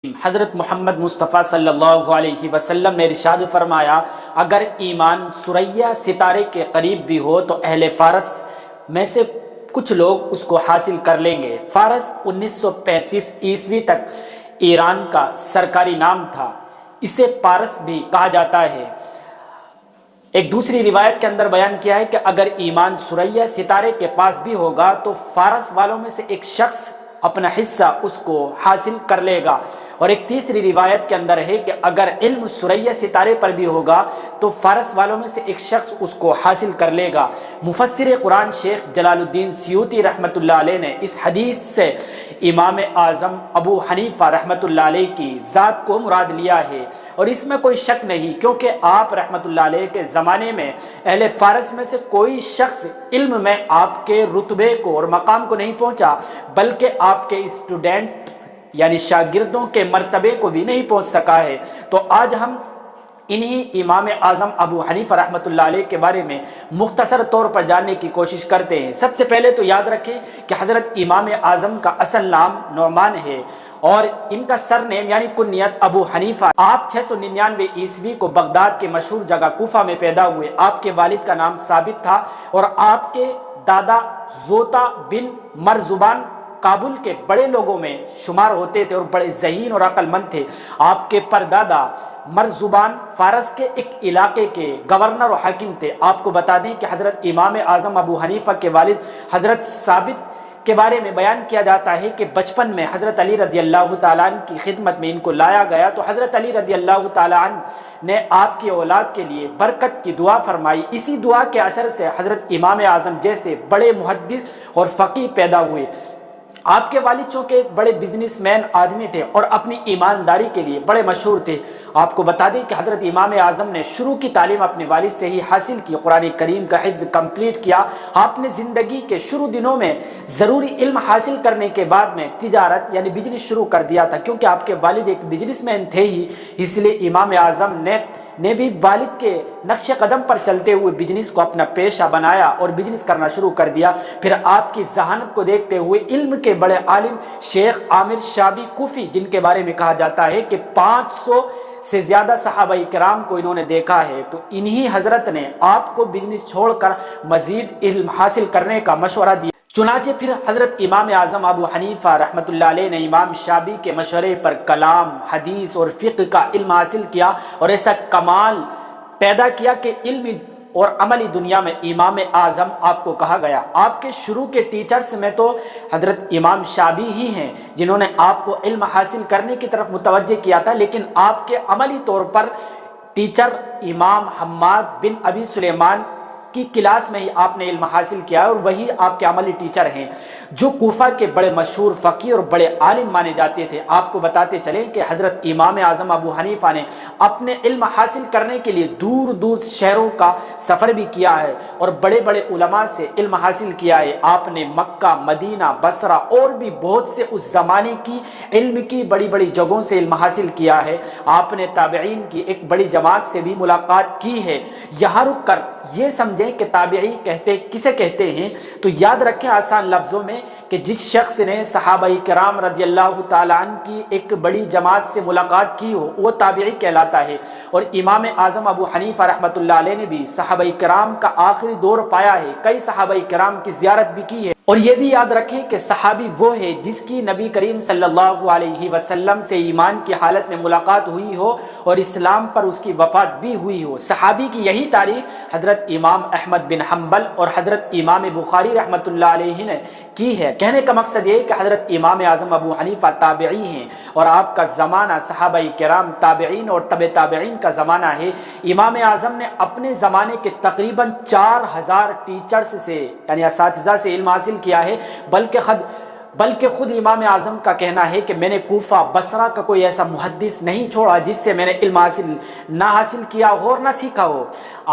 حضرت محمد مصطفیٰ صلی اللہ علیہ وسلم نے ارشاد فرمایا، اگر ایمان ثریا ستارے کے قریب بھی ہو تو اہل فارس میں سے کچھ لوگ اس کو حاصل کر لیں گے۔ فارس 1935 عیسوی تک ایران کا سرکاری نام تھا، اسے پارس بھی کہا جاتا ہے۔ ایک دوسری روایت کے اندر بیان کیا ہے کہ اگر ایمان ثریا ستارے کے پاس بھی ہوگا تو فارس والوں میں سے ایک شخص اپنا حصہ اس کو حاصل کر لے گا، اور ایک تیسری روایت کے اندر ہے کہ اگر علم ثریا ستارے پر بھی ہوگا تو فارس والوں میں سے ایک شخص اس کو حاصل کر لے گا۔ مفسر قرآن شیخ جلال الدین سیوطی رحمۃ اللہ علیہ نے اس حدیث سے امام اعظم ابو حنیفہ رحمۃ اللہ علیہ کی ذات کو مراد لیا ہے، اور اس میں کوئی شک نہیں، کیونکہ آپ رحمۃ اللہ علیہ کے زمانے میں اہل فارس میں سے کوئی شخص علم میں آپ کے رتبے کو اور مقام کو نہیں پہنچا، بلکہ آپ کے اسٹوڈنٹ یعنی شاگردوں کے مرتبے کو بھی نہیں پہنچ سکا ہے۔ تو آج ہم انہی امام اعظم ابو حنیفہ رحمۃ اللہ علیہ کے بارے میں مختصر طور پر جاننے کی کوشش کرتے ہیں۔ سب سے پہلے تو یاد رکھیں کہ حضرت امام اعظم کا اصل نام نعمان ہے، اور ان کا سر نیم یعنی کنیت ابو حنیفہ۔ آپ 699 عیسوی کو بغداد کے مشہور جگہ کوفہ میں پیدا ہوئے۔ آپ کے والد کا نام ثابت تھا، اور آپ کے دادا زوتا بن مرزبان کابل کے بڑے لوگوں میں شمار ہوتے تھے اور بڑے ذہین اور عقل مند تھے۔ آپ کے پردادا مرزبان فارس کے ایک علاقے کے گورنر و حاکم تھے۔ آپ کو بتا دیں کہ حضرت امام اعظم ابو حنیفہ کے والد حضرت ثابت کے بارے میں بیان کیا جاتا ہے کہ بچپن میں حضرت علی رضی اللہ تعالیٰ عنہ کی خدمت میں ان کو لایا گیا، تو حضرت علی رضی اللہ تعالیٰ عنہ نے آپ کی اولاد کے لیے برکت کی دعا فرمائی۔ اسی دعا کے اثر سے حضرت امام اعظم جیسے بڑے محدث اور فقیہ پیدا ہوئے۔ آپ کے والد چونکہ ایک بڑے بزنس مین آدمی تھے اور اپنی ایمانداری کے لیے بڑے مشہور تھے۔ آپ کو بتا دیں کہ حضرت امام اعظم نے شروع کی تعلیم اپنے والد سے ہی حاصل کی، قرآن کریم کا حفظ کمپلیٹ کیا۔ آپ نے زندگی کے شروع دنوں میں ضروری علم حاصل کرنے کے بعد میں تجارت یعنی بزنس شروع کر دیا تھا، کیونکہ آپ کے والد ایک بزنس مین تھے ہی، اس لیے امام اعظم نے بھی والد کے نقش قدم پر چلتے ہوئے بزنس کو اپنا پیشہ بنایا اور بزنس کرنا شروع کر دیا۔ پھر آپ کی ذہانت کو دیکھتے ہوئے علم کے بڑے عالم شیخ عامر شابی کوفی، جن کے بارے میں کہا جاتا ہے کہ 500 سے زیادہ صحابہ کرام کو انہوں نے دیکھا ہے، تو انہی حضرت نے آپ کو بزنس چھوڑ کر مزید علم حاصل کرنے کا مشورہ دیا۔ چنانچہ پھر حضرت امام اعظم ابو حنیفہ رحمۃ اللہ علیہ نے امام شابی کے مشورے پر کلام، حدیث اور فقہ کا علم حاصل کیا، اور ایسا کمال پیدا کیا کہ علمی اور عملی دنیا میں امام اعظم آپ کو کہا گیا۔ آپ کے شروع کے ٹیچرز میں تو حضرت امام شابی ہی ہیں جنہوں نے آپ کو علم حاصل کرنے کی طرف متوجہ کیا تھا، لیکن آپ کے عملی طور پر ٹیچر امام حماد بن ابی سلیمان کی کلاس میں ہی آپ نے علم حاصل کیا، اور وہی آپ کے عملی ٹیچر ہیں جو کوفہ کے بڑے مشہور فقیہ اور بڑے عالم مانے جاتے تھے۔ آپ کو بتاتے چلیں کہ حضرت امام اعظم ابو حنیفہ نے اپنے علم حاصل کرنے کے لیے دور دور شہروں کا سفر بھی کیا ہے اور بڑے بڑے علماء سے علم حاصل کیا ہے۔ آپ نے مکہ، مدینہ، بصرہ اور بھی بہت سے اس زمانے کی علم کی بڑی بڑی جگہوں سے علم حاصل کیا ہے۔ آپ نے تابعین کی ایک بڑی جماعت سے بھی ملاقات کی ہے۔ یہاں رک کر یہ سمجھیں کہ تابعی کسے کہتے ہیں، تو یاد رکھیں آسان لفظوں میں کہ جس شخص نے صحابہ کرام رضی اللہ تعالیٰ عنہ کی ایک بڑی جماعت سے ملاقات کی ہو وہ تابعی کہلاتا ہے۔ اور امام اعظم ابو حنیفہ رحمۃ اللہ علیہ نے بھی صحابہ کرام کا آخری دور پایا ہے، کئی صحابہ کرام کی زیارت بھی کی ہے۔ اور یہ بھی یاد رکھیں کہ صحابی وہ ہے جس کی نبی کریم صلی اللہ علیہ وسلم سے ایمان کی حالت میں ملاقات ہوئی ہو اور اسلام پر اس کی وفات بھی ہوئی ہو۔ صحابی کی یہی تاریخ حضرت امام احمد بن حنبل اور حضرت امام بخاری رحمۃ اللہ علیہ نے کی ہے۔ کہنے کا مقصد یہ ہے کہ حضرت امام اعظم ابو حنیفہ تابعی ہیں، اور آپ کا زمانہ صحابہ کرام تابعین اور تبع تابعین کا زمانہ ہے۔ امام اعظم نے اپنے زمانے کے تقریباً 4000 ٹیچرز سے یعنی اساتذہ سے علم حاصل کیا ہے، بلکہ خود امام اعظم کا کہنا ہے کہ میں نے کوفہ، بصرہ کا کوئی ایسا محدث نہیں چھوڑا جس سے میں نے علم نہ حاصل کیا ہو اور نہ سیکھا ہو۔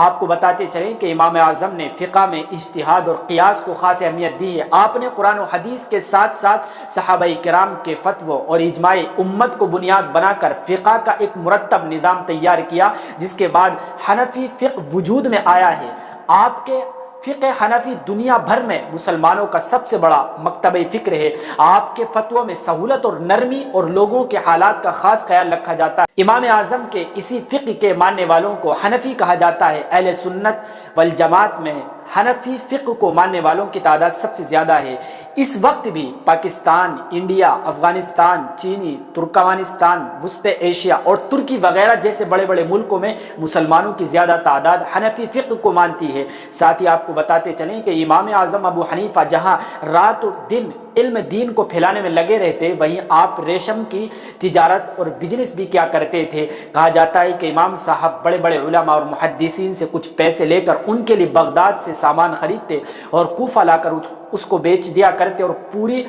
آپ کو بتاتے چلیں کہ امام اعظم نے فقہ میں اجتہاد اور قیاس کو خاص اہمیت دی ہے۔ آپ نے قرآن و حدیث کے ساتھ ساتھ صحابہ کرام کے فتووں اور اجماع امت کو بنیاد بنا کر فقہ کا ایک مرتب نظام تیار کیا، جس کے بعد حنفی فقہ وجود میں آیا ہے۔ آپ کے فقہ حنفی دنیا بھر میں مسلمانوں کا سب سے بڑا مکتبہ فکر ہے۔ آپ کے فتووں میں سہولت اور نرمی اور لوگوں کے حالات کا خاص خیال رکھا جاتا ہے۔ امام اعظم کے اسی فقہ کے ماننے والوں کو حنفی کہا جاتا ہے۔ اہل سنت والجماعت میں حنفی فقہ کو ماننے والوں کی تعداد سب سے زیادہ ہے۔ اس وقت بھی پاکستان، انڈیا، افغانستان، چینی، ترکمانستان، وسطی ایشیا اور ترکی وغیرہ جیسے بڑے بڑے ملکوں میں مسلمانوں کی زیادہ تعداد حنفی فقہ کو مانتی ہے۔ ساتھ ہی آپ کو بتاتے چلیں کہ امام اعظم ابو حنیفہ جہاں رات اور دن علم دین کو پھیلانے میں لگے رہتے، وہیں آپ ریشم کی تجارت اور بزنس بھی کیا کرتے تھے۔ کہا جاتا ہے کہ امام صاحب بڑے بڑے علماء اور محدثین سے کچھ پیسے لے کر ان کے لیے بغداد سے سامان خریدتے اور کوفہ لا کر اس کو بیچ دیا کرتے اور پوری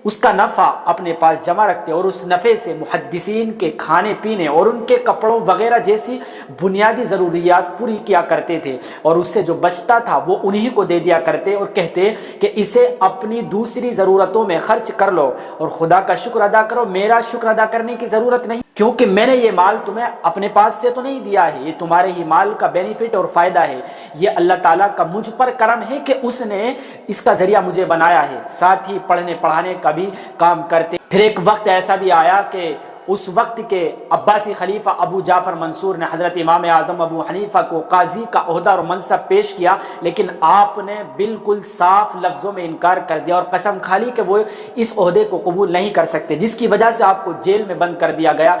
اس کا نفع اپنے پاس جمع رکھتے اور اس نفع سے محدثین کے کھانے پینے اور ان کے کپڑوں وغیرہ جیسی بنیادی ضروریات پوری کیا کرتے تھے، اور اس سے جو بچتا تھا وہ انہی کو دے دیا کرتے اور کہتے کہ اسے اپنی دوسری ضرورتوں میں خرچ کر لو اور خدا کا شکر ادا کرو، میرا شکر ادا کرنے کی ضرورت نہیں، کیونکہ میں نے یہ مال تمہیں اپنے پاس سے تو نہیں دیا ہے، یہ تمہارے ہی مال کا بینیفٹ اور فائدہ ہے، یہ اللہ تعالیٰ کا مجھ پر کرم ہے کہ اس نے اس کا ذریعہ مجھے بنایا ہے۔ ساتھ ہی پڑھنے پڑھانے کا بھی کام کرتے۔ پھر ایک وقت ایسا بھی آیا کہ اس وقت کے عباسی خلیفہ ابو جعفر منصور نے حضرت امام اعظم ابو حنیفہ کو قاضی کا عہدہ اور منصب پیش کیا، لیکن آپ نے بالکل صاف لفظوں میں انکار کر دیا اور قسم کھا لی کہ وہ اس عہدے کو قبول نہیں کر سکتے، جس کی وجہ سے آپ کو جیل میں بند کر دیا گیا۔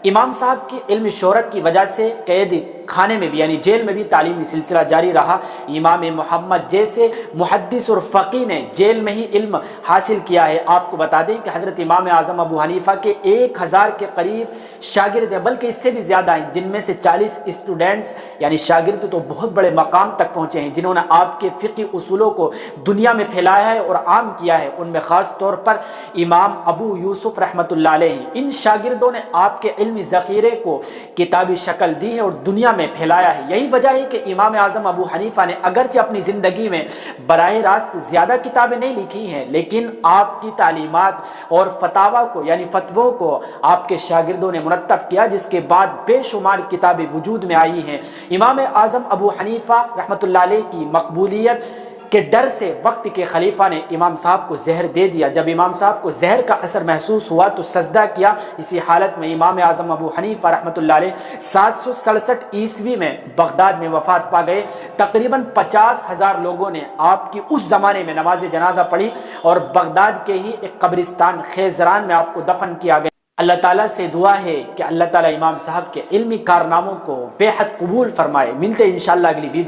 امام صاحب کی علمی شہرت کی وجہ سے قید خانے میں بھی یعنی جیل میں بھی تعلیمی سلسلہ جاری رہا۔ امام محمد جیسے محدث اور فقیہ نے جیل میں ہی علم حاصل کیا ہے۔ آپ کو بتا دیں کہ حضرت امام اعظم ابو حنیفہ کے 1000 کے قریب شاگرد ہیں، بلکہ اس سے بھی زیادہ ہیں، جن میں سے 40 اسٹوڈنٹس یعنی شاگرد تو بہت بڑے مقام تک پہنچے ہیں، جنہوں نے آپ کے فقہی اصولوں کو دنیا میں پھیلایا ہے اور عام کیا ہے۔ ان میں خاص طور پر امام ابو یوسف رحمۃ اللہ علیہ، ان شاگردوں نے آپ کے علمی ذخیرے کو کتابی شکل دی ہے اور دنیا میں پھیلایا ہے۔ یہی وجہ ہے کہ امام اعظم ابو حنیفہ نے اگرچہ اپنی زندگی میں براہ راست زیادہ کتابیں نہیں لکھی ہیں، لیکن آپ کی تعلیمات اور فتاوی کو یعنی فتووں کو آپ کے شاگردوں نے مرتب کیا، جس کے بعد بے شمار کتابیں وجود میں آئی ہیں۔ امام اعظم ابو حنیفہ رحمۃ اللہ علیہ کی مقبولیت کے ڈر سے وقت کے خلیفہ نے امام صاحب کو زہر دے دیا۔ جب امام صاحب کو زہر کا اثر محسوس ہوا تو سجدہ کیا۔ اسی حالت میں امام اعظم ابو حنیفہ رحمۃ اللہ علیہ 767 عیسوی میں بغداد میں وفات پا گئے۔ تقریباً 50,000 لوگوں نے آپ کی اس زمانے میں نماز جنازہ پڑھی اور بغداد کے ہی ایک قبرستان خیزران میں آپ کو دفن کیا گیا۔ اللہ تعالیٰ سے دعا ہے کہ اللہ تعالیٰ امام صاحب کے علمی کارناموں کو بے حد قبول فرمائے۔ ملتے ہیں انشاءاللہ اگلی ویڈیو۔